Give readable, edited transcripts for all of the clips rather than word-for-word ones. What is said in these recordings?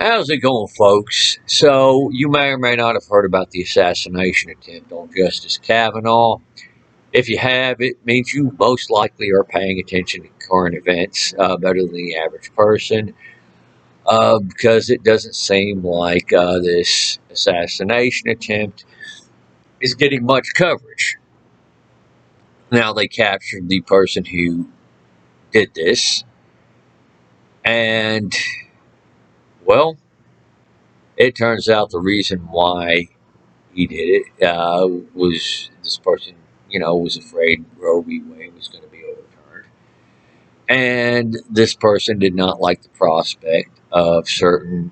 How's it going, folks? So, you may or may not have heard about the assassination attempt on Justice Kavanaugh. If you have, it means you most likely are paying attention to current events better than the average person, because it doesn't seem like this assassination attempt is getting much coverage. Now, they captured the person who did this, and, well, it turns out the reason why he did it was this person, was afraid Roe v. Wade was going to be overturned. And this person did not like the prospect of certain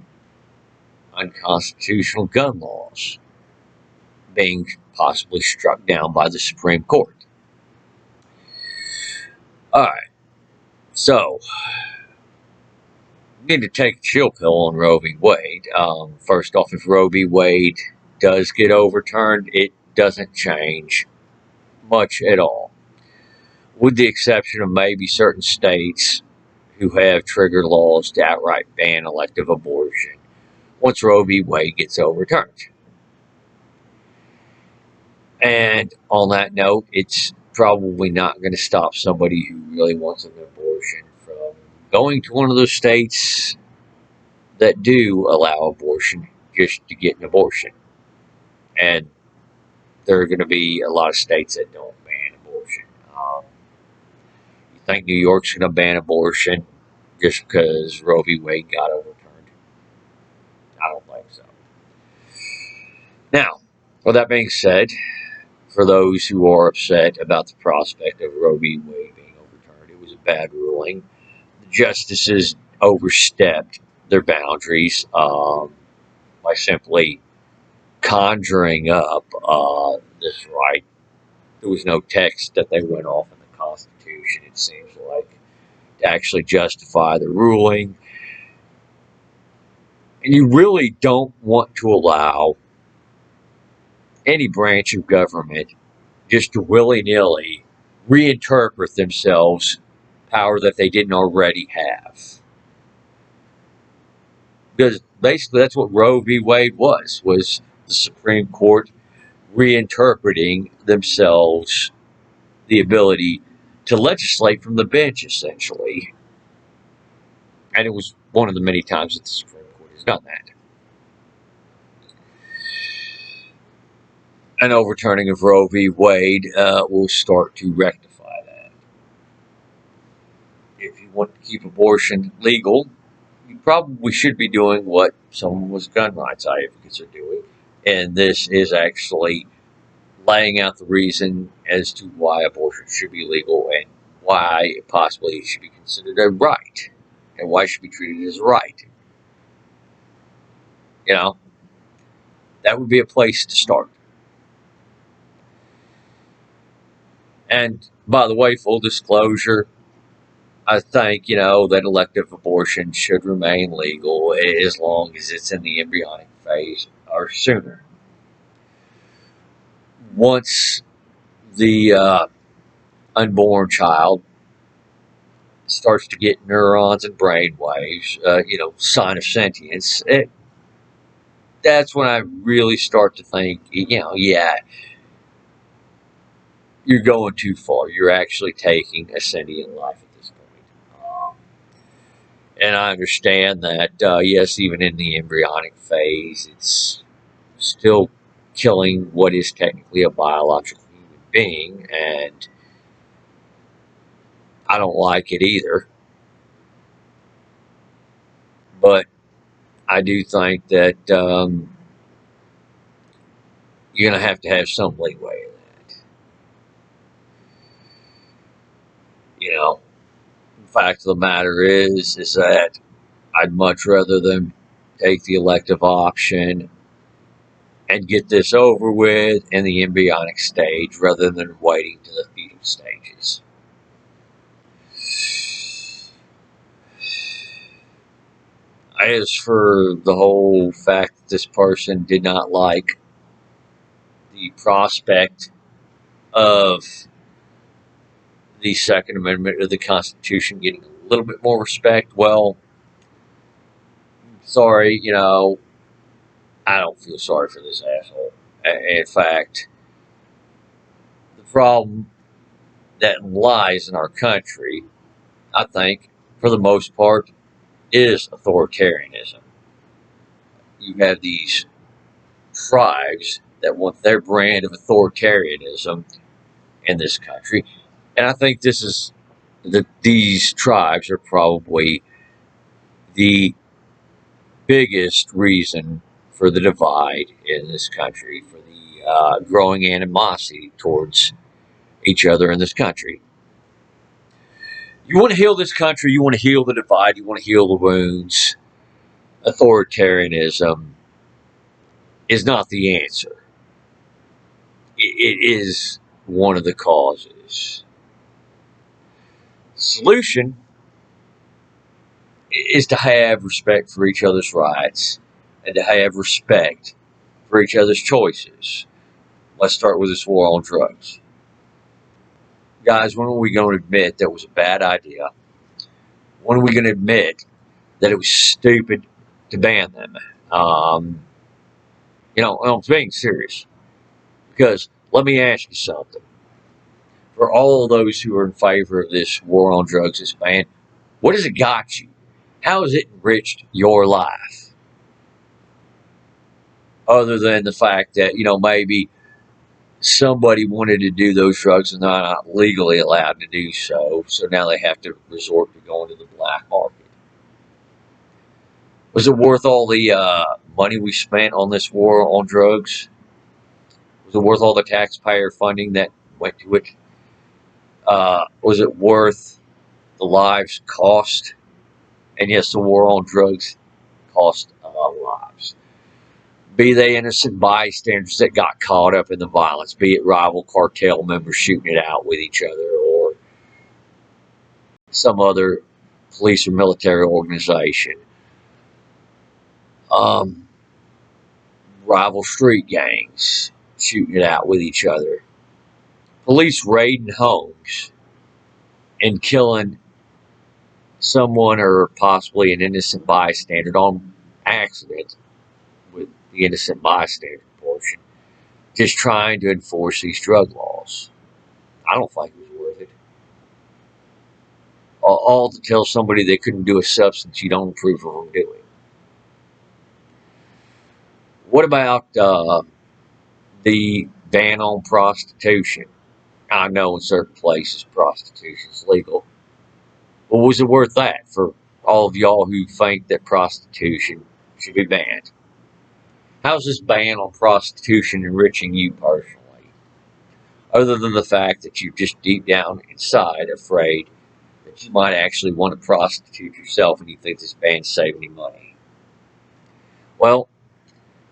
unconstitutional gun laws being possibly struck down by the Supreme Court. All right, so we need to take a chill pill on Roe v. Wade. First off, if Roe v. Wade does get overturned, it doesn't change much at all, with the exception of maybe certain states who have triggered laws to outright ban elective abortion once Roe v. Wade gets overturned. And on that note, it's probably not going to stop somebody who really wants an abortion from going to one of those states that do allow abortion just to get an abortion. And there are going to be a lot of states that don't ban abortion. You think New York's going to ban abortion just because Roe v. Wade got overturned? I don't think so. Now, with that being said, for those who are upset about the prospect of Roe v. Wade being overturned, it was a bad ruling. The justices overstepped their boundaries by simply conjuring up this right. There was no text that they went off in the Constitution, it seems like, to actually justify the ruling. And you really don't want to allow any branch of government just to willy-nilly reinterpret themselves power that they didn't already have. Because basically that's what Roe v. Wade was the Supreme Court reinterpreting themselves the ability to legislate from the bench, essentially. And it was one of the many times that the Supreme Court has done that. An overturning of Roe v. Wade will start to rectify that. If you want to keep abortion legal, you probably should be doing what some of us gun rights advocates are doing, and this is actually laying out the reason as to why abortion should be legal and why it possibly should be considered a right, and why it should be treated as a right. That would be a place to start. And by the way, full disclosure, I think, that elective abortion should remain legal as long as it's in the embryonic phase or sooner. Once the unborn child starts to get neurons and brain waves, sign of sentience, that's when I really start to think, yeah, you're going too far. You're actually taking a sentient life at this point. And I understand that, yes, even in the embryonic phase, it's still killing what is technically a biological human being, and I don't like it either. But I do think that you're going to have some leeway in that. The fact of the matter is that I'd much rather them take the elective option and get this over with in the embryonic stage rather than waiting to the fetal stages. As for the whole fact that this person did not like the prospect of the Second Amendment of the Constitution getting a little bit more respect, well, sorry, I don't feel sorry for this asshole. In fact, the problem that lies in our country, I think, for the most part, is authoritarianism. You have these tribes that want their brand of authoritarianism in this country, and I think these tribes are probably the biggest reason for the divide in this country, for the growing animosity towards each other in this country. You want to heal this country, you want to heal the divide, you want to heal the wounds. Authoritarianism is not the answer. It is one of the causes. The solution is to have respect for each other's rights and to have respect for each other's choices. Let's start with this war on drugs. Guys, when are we going to admit that was a bad idea? When are we going to admit that it was stupid to ban them? I'm being serious. Because let me ask you something. For all those who are in favor of this war on drugs, this ban, what has it got you? How has it enriched your life? Other than the fact that, maybe somebody wanted to do those drugs and they're not legally allowed to do so. So now they have to resort to going to the black market. Was it worth all the money we spent on this war on drugs? Was it worth all the taxpayer funding that went to it? Was it worth the lives cost? And yes, the war on drugs cost lives. Be they innocent bystanders that got caught up in the violence, be it rival cartel members shooting it out with each other, or some other police or military organization, um, rival street gangs shooting it out with each other, police raiding homes and killing someone or possibly an innocent bystander on accident, with the innocent bystander portion, just trying to enforce these drug laws. I don't think it was worth it. All to tell somebody they couldn't do a substance you don't approve of them doing. What about the ban on prostitution? I know in certain places prostitution is legal. Well, was it worth that for all of y'all who think that prostitution should be banned? How's this ban on prostitution enriching you personally? Other than the fact that you're just deep down inside afraid that you might actually want to prostitute yourself and you think this ban's saving you money. Well,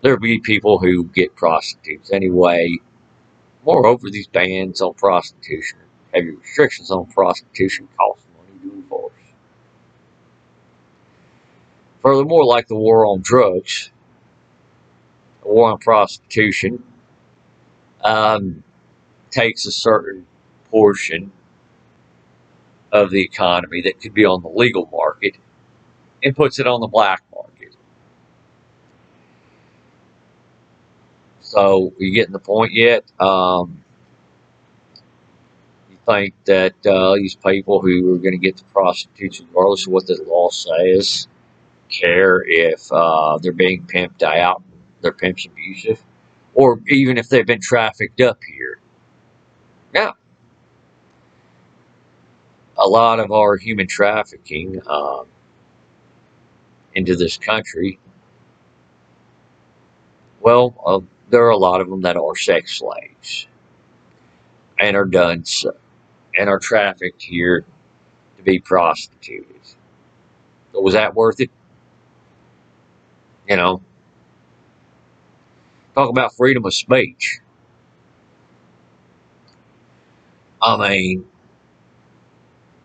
there'll be people who get prostitutes anyway. Moreover, these bans on prostitution, heavy restrictions on prostitution, cost money to enforce. Furthermore, like the war on drugs, the war on prostitution takes a certain portion of the economy that could be on the legal market and puts it on the black market. So, you getting the point yet? You think that these people who are going to get the prostitutes, regardless of what the law says, care if they're being pimped out, their pimp's abusive, or even if they've been trafficked up here? Now, a lot of our human trafficking into this country, well, there are a lot of them that are sex slaves and are done so, and are trafficked here to be prostituted. So was that worth it? You know, talk about freedom of speech. I mean,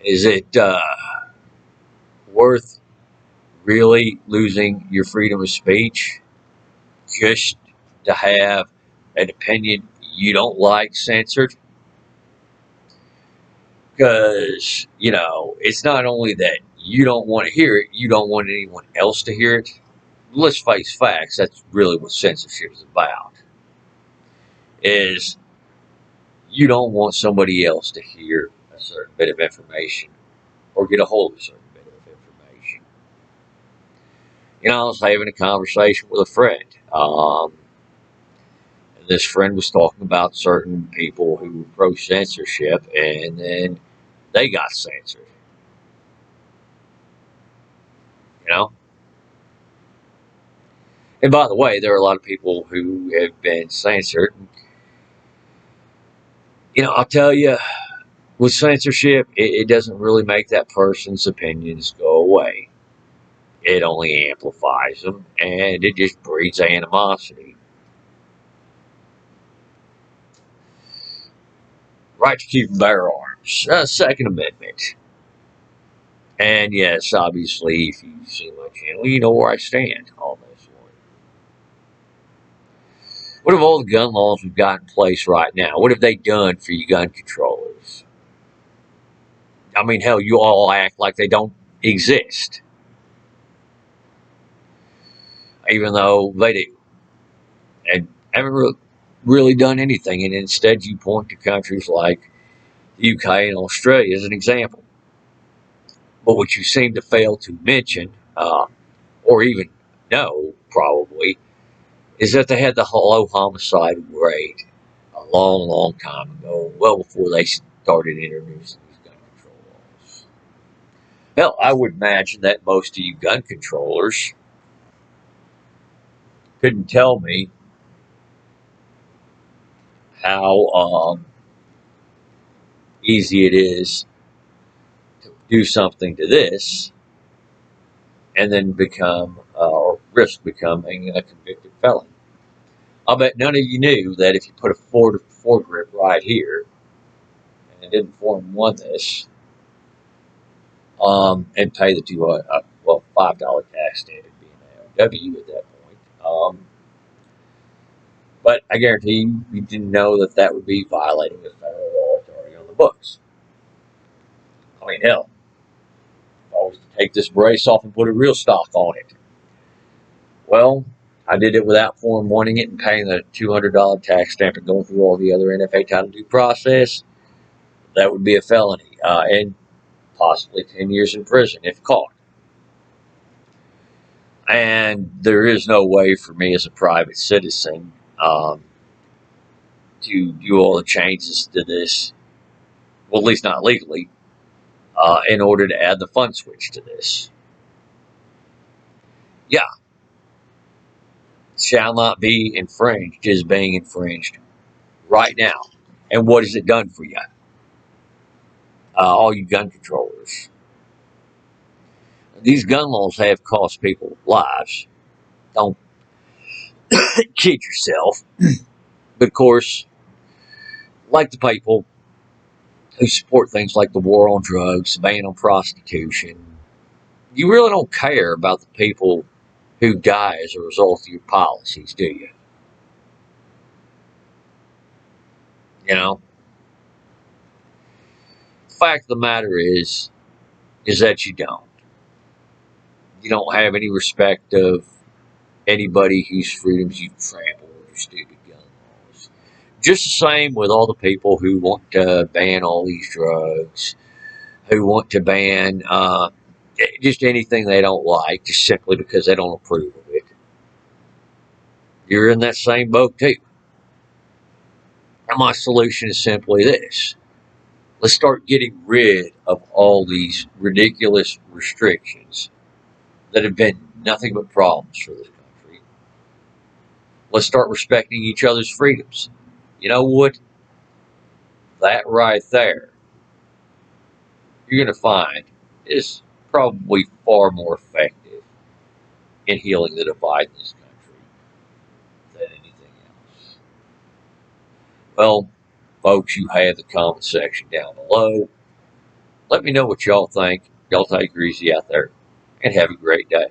is it worth really losing your freedom of speech just to have an opinion you don't like censored? Because, it's not only that you don't want to hear it, you don't want anyone else to hear it. let's face facts, that's really what censorship is about. Is you don't want somebody else to hear a certain bit of information or get a hold of a certain bit of information. You know, I was having a conversation with a friend. And this friend was talking about certain people who were pro censorship, and then they got censored. You know? And by the way, there are a lot of people who have been censored. You know, I'll tell you, with censorship, it doesn't really make that person's opinions go away. It only amplifies them, and it just breeds animosity. Right to keep and bear arms. Second Amendment. And yes, obviously, if you see my channel, you know where I stand on this one. What have all the gun laws we've got in place right now? What have they done for you gun controllers? I mean, hell, you all act like they don't exist, even though they do, and haven't really done anything. And instead, you point to countries like the UK and Australia as an example. But what you seem to fail to mention, or even know, probably, is that they had the low homicide rate a long, long time ago, well before they started introducing these gun control laws. Hell, I would imagine that most of you gun controllers couldn't tell me how easy it is to do something to this and then become or risk becoming a convicted felon. I'll bet none of you knew that if you put a foregrip right here and didn't Form 1 this, and pay the $5 tax standard being AOW at that point. But I guarantee you didn't know that that would be violating the federal law that's already on the books. I mean, hell, if I was to take this brace off and put a real stock on it, well, I did it without Form 1ing it and paying the $200 tax stamp and going through all the other NFA Title II process. That would be a felony and possibly 10 years in prison if caught. And there is no way for me as a private citizen to do all the changes to this, well, at least not legally, in order to add the fun switch to this. Yeah, shall not be infringed is being infringed right now. And what has it done for you? All you gun controllers. These gun laws have cost people lives. Don't kid yourself. But of course, like the people who support things like the war on drugs, the ban on prostitution, you really don't care about the people who die as a result of your policies, do you? You know, the fact of the matter is that you don't. You don't have any respect of anybody whose freedoms you've trampled with your stupid gun laws. Just the same with all the people who want to ban all these drugs, who want to ban just anything they don't like, just simply because they don't approve of it. You're in that same boat too. And my solution is simply this. Let's start getting rid of all these ridiculous restrictions that have been nothing but problems for this country. Let's start respecting each other's freedoms. You know what? That right there, you're going to find is probably far more effective in healing the divide in this country than anything else. Well, folks, you have the comment section down below. Let me know what y'all think. Y'all take it easy out there and have a great day.